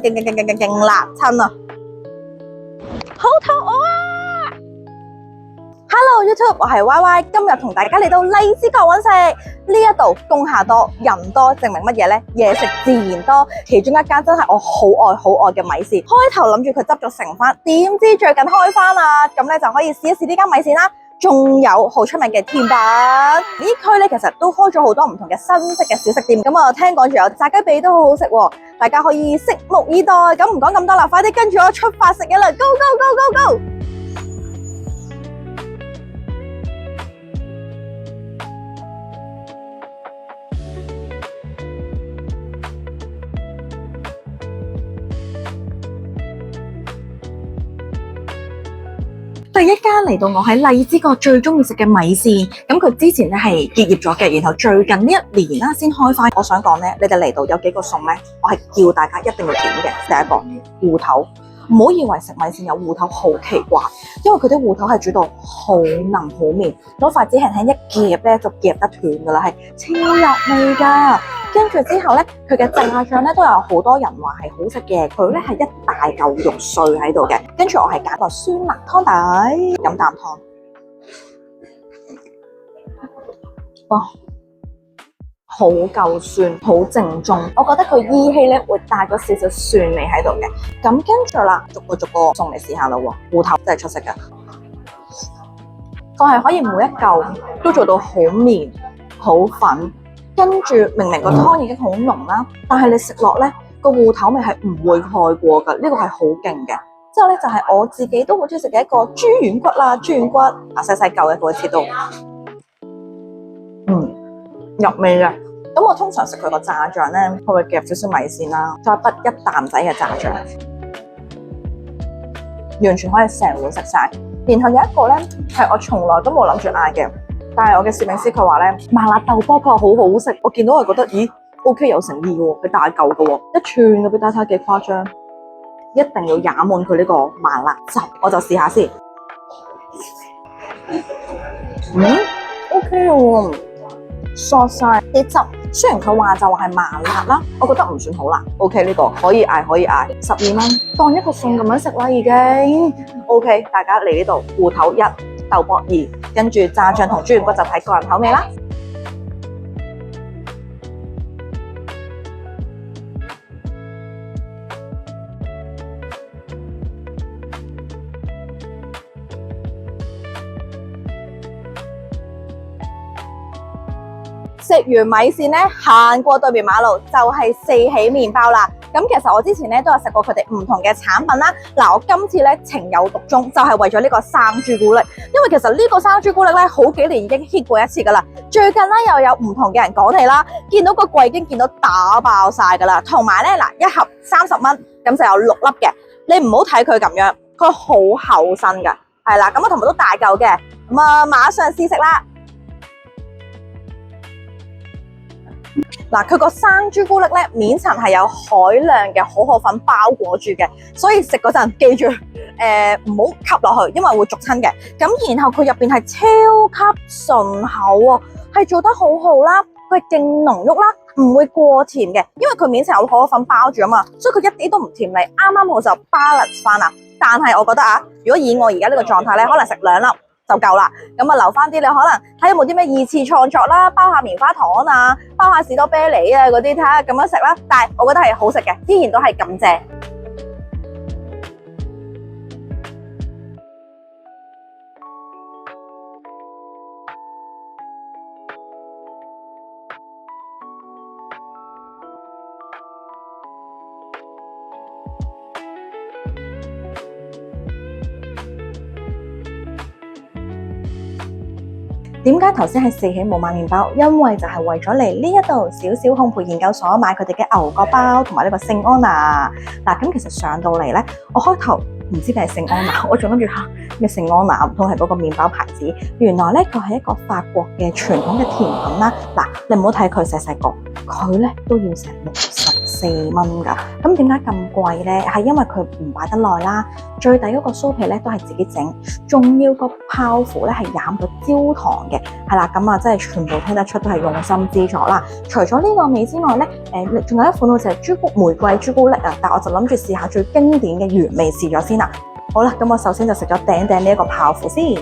勁辣親啊！好肚餓啊！Hello YouTube，我係 Y Y， 今日同大家嚟到荔枝角揾食。呢一度工廈多人多，證明乜嘢呢？嘢食自然多。其中一間真係我好愛嘅米線，開頭諗住佢執咗成翻，點知最近開翻啦，咁咧就可以試一試呢間米線啦。仲有好出名嘅甜品，呢區咧其實都開咗好多唔同嘅新式嘅小食店，咁啊聽講仲有炸雞髀都好好食喎，大家可以拭目以待。咁唔講咁多啦，快啲跟住我出發食嘢啦 ！Go go go go go！第一間嚟到我喺荔枝角最中意食嘅米線，咁佢之前咧係結業咗嘅，然後最近呢一年啦先開翻。我想講咧，你哋嚟到有幾個餸咧，我係叫大家一定要點嘅。第一個芋頭，唔好以為食米線有芋頭好奇怪，因為佢啲芋頭係煮到好腍好綿，攞筷子輕輕一夾咧就夾得斷噶啦，係超入味噶。跟住之後咧，佢嘅炸醬咧都有好多人話係好食嘅，佢咧係一大嚿肉碎喺度嘅。跟住我係揀個酸辣湯底，飲啖湯。哇，好夠酸，好正宗。我覺得佢依稀咧會帶咗少少蒜味喺度嘅。咁跟住啦，逐個餸嚟試下啦喎。芋頭真係出色㗎，佢係可以每一嚿都做到好綿、好粉。跟住明明個湯已經好濃啦，但係你食落咧個芋頭味係唔會蓋過㗎，呢個係好勁嘅。之後咧就係我自己都好中意食嘅一個豬軟骨啦，豬軟骨啊細細嚿嘅，佢會切到入味嘅。咁我通常食佢個炸醬咧，佢會夾少少米線啦，再滗一啖仔嘅炸醬，完全可以成碗食晒。然後有一個咧係我從來都冇諗住嗌嘅。但係我嘅攝影師佢話咧麻辣豆波佢話好好食，我見到我覺得咦 OK 有誠意喎，佢大嚿嘅喎，一串嘅俾大家睇幾誇張，一定要飲滿佢呢個麻辣汁，我就試下先。OK 喎，嗦晒啲汁，雖然佢話就係麻辣啦，我覺得唔算好辣。OK 呢個可以嗌，12蚊當一個餸咁樣食啦已經。OK 大家嚟呢度芋頭1。豆卜2，跟住炸醬同豬軟骨就睇個人口味啦。食完米線咧，行過對面馬路就係四喜麵包啦。咁其實我之前咧都有食過佢哋唔同嘅產品啦。嗱，我今次咧情有獨鍾，就係為咗呢個生朱古力，因為其實呢個生朱古力咧好幾年已經 hit 過一次噶啦。最近咧又有唔同嘅人講起啦，見到個櫃已經見到打爆晒噶啦。同埋咧嗱，一盒30蚊，咁就有6粒嘅。你唔好睇佢咁樣，佢好厚身噶，係啦。咁啊同埋都大嚿嘅，咁啊馬上試食啦。嗱，佢個生朱古力咧面層係有海量嘅可可粉包裹住嘅，所以食嗰陣記住唔好吸落去，因為會逐親嘅。咁然後佢入邊係超級順口喎，係做得好好啦，佢係勁濃郁啦，唔會過甜嘅，因為佢面層有可可粉包住啊嘛，所以佢一啲都唔甜膩，啱啱好就 balance 翻啦。但係我覺得啊，如果以我而家呢個狀態咧，可能食2粒就夠啦，咁啊留翻啲你可能睇有冇啲咩2次創作啦，包下棉花糖啊，包下士多啤梨啊嗰啲，睇下咁樣食啦。但係我覺得係好食嘅，依然都係咁正。點解頭先係四喜冇買麵包？因為就係為咗嚟呢一度小小烘焙研究所買佢哋嘅牛角包同埋呢個聖安娜。嗱，咁其實上到嚟咧，我開頭唔知佢係聖安娜，我仲諗住嚇咩聖安娜唔通係嗰個麵包牌子？原來咧佢係一個法國嘅傳統嘅甜品啦。嗱，你唔好睇佢細細個，佢咧都要成60 4蚊㗎。咁點解咁貴咧？係因為佢唔擺得耐啦，最底嗰個酥皮咧都係自己整，仲要個泡芙咧係染咗焦糖嘅，係啦，咁啊真係全部聽得出都係用心之作啦。除咗呢個味之外咧，仲有一款好似係玫瑰朱古力啊，但我就諗住試下最經典嘅原味試咗先啦。好啦，咁我首先就食咗頂呢一個泡芙先。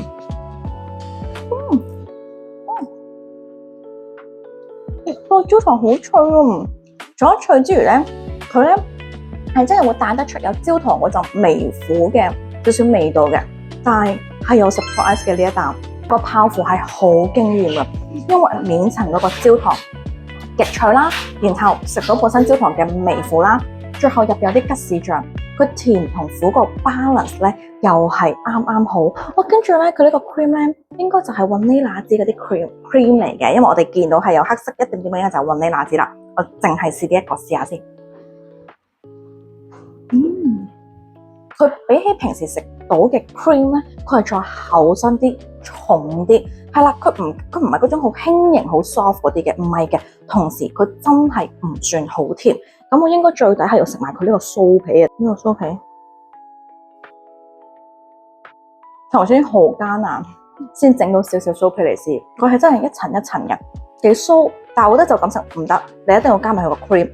個焦糖好脆啊！除咗脆之餘咧，佢咧係真係會帶得出有焦糖嗰陣微苦嘅少少味道嘅，但係有 surprise 嘅呢一啖個泡芙係好驚豔嘅，因為面層嗰個焦糖極脆啦，然後食到本身焦糖嘅微苦啦，最後入邊有啲吉士醬，佢甜同苦個 balance 咧又係啱啱好。跟住咧佢呢個 cream 咧應該就係雲呢拿子嗰啲 cream 嚟嘅，因為我哋見到係有黑色一點點嘅就係雲呢拿子啦。我淨係試呢一個試下先。佢比起平時食到嘅 cream 咧，佢係再厚身啲、重啲，係啦，佢唔係嗰種好輕盈、好 soft 嗰啲嘅，唔係嘅。同時佢真係唔算好甜，咁我應該最底係要食埋佢呢個酥皮啊！呢個酥皮頭先好艱難先整到少少酥皮嚟試，佢係真係一層一層嘅，幾酥，但係我覺得就咁食唔得，你一定要加埋佢個 cream，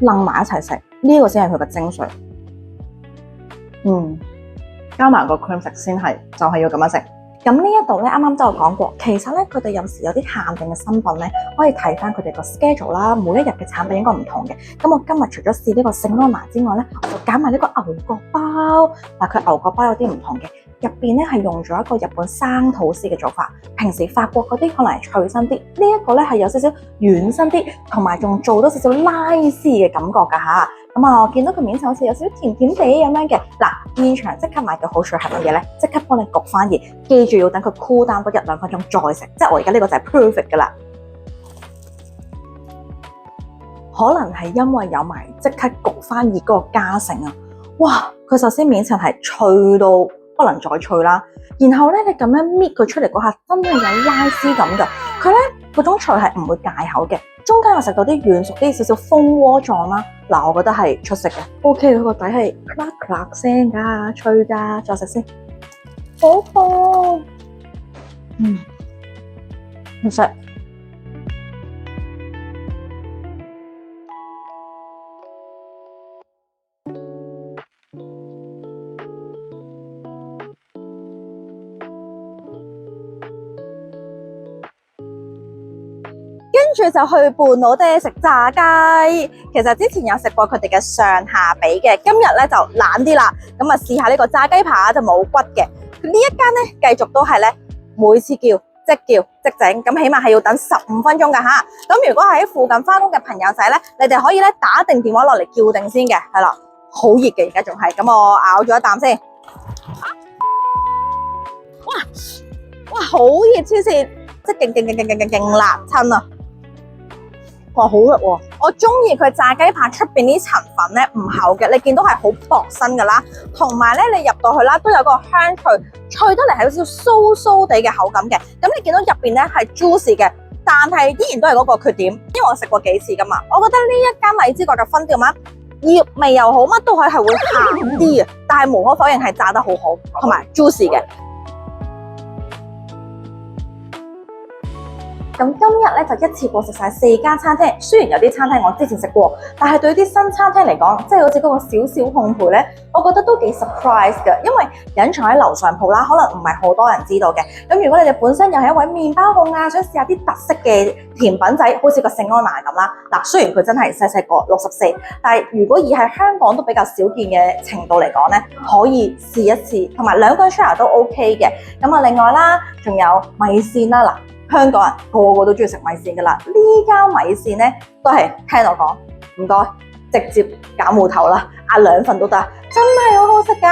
冧埋一齊食，呢個先係佢嘅精髓。加埋個 cream 食先係，就係要咁樣食。咁呢一度咧，啱啱都有講過，其實咧佢哋有時有啲限定嘅新品咧，可以睇翻佢哋個 schedule 啦，每一日嘅產品應該唔同嘅。咁我今日除咗試呢個聖安娜之外咧，我就揀埋呢個牛角包。嗱，佢牛角包有啲唔同嘅，入邊咧係用咗一個日本生吐司嘅做法。平時法國嗰啲可能係脆身啲，呢一個咧係有少少軟身啲，同埋仲做多少少拉絲嘅感覺㗎嚇。咁啊，我見到佢面層好似有少少甜甜地咁樣嘅。嗱，現場即刻買嘅好處係乜嘢咧？即刻幫你焗翻熱，記住要等佢 cool down 多1-2分鐘再食。即係我而家呢個就係 perfect 噶啦。可能係因為有埋即刻焗翻熱嗰個加成啊！哇，佢首先面層係脆到不能再脆啦，然後咧你咁樣搣佢出嚟嗰下，真係有拉絲感㗎。佢咧嗰種脆係唔會戒口嘅。中間我食到啲軟熟啲少少蜂窩狀啦，嗱，我覺得係出色嘅。OK，佢個底係 clack clack 聲㗎，脆㗎，再食先，好好，唔食。跟住就去伴我哋食炸雞。其實之前有食過佢哋嘅上下比嘅，今日咧就懶啲啦。咁啊試下呢個炸雞扒就冇骨嘅。呢一間咧繼續都係咧每次叫即整，咁起碼係要等15分鐘㗎吓。咁如果喺附近返工嘅朋友仔咧，你哋可以咧打定電話落嚟叫定先嘅，係啦，好熱嘅而家仲係。咁我咬咗一啖先。哇，好熱黐線，即係勁辣親啊！哇，好熱喎！我中意佢炸雞扒出邊呢層粉咧唔厚嘅，你見到係好薄身噶啦，同埋咧你入到去啦都有個香脆得嚟係有少少酥酥地嘅口感嘅。咁你見到入邊咧係 juicy 嘅，但係依然都係嗰個缺點，因為我食過幾次噶嘛，我覺得呢一間荔枝角嘅分店啊，葉味又好，乜都係會鹹啲啊，但係無可否認係炸得好好，同埋 juicy 嘅。咁今日咧就一次過食晒4間餐廳，雖然有啲餐廳我之前食過，但係對於啲新餐廳嚟講，即係好似嗰個小小烘焙咧，我覺得都幾 surprise 㗎，因為隱藏喺樓上鋪啦，可能唔係好多人知道嘅。咁如果你哋本身又係一位麵包控啊，想試下啲特色嘅甜品仔，好似個聖安娜咁啦，嗱，雖然佢真係細個64，但係如果以喺香港都比較少見嘅程度嚟講咧，可以試一試，同埋2個人 share 都 OK 嘅。咁啊，另外啦，仲有米線啦，嗱。香港人個個都中意食米線噶啦，呢間米線咧都係聽我講，唔該，直接減芋頭啦，嗌2份都得，真係好好食噶。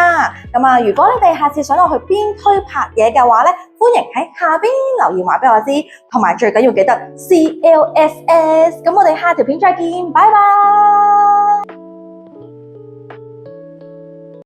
咁啊，如果你哋下次想我去邊區拍嘢嘅話咧，歡迎喺下邊留言話俾我知，同埋最緊要記得 CLSS。咁我哋下條片再見，拜拜。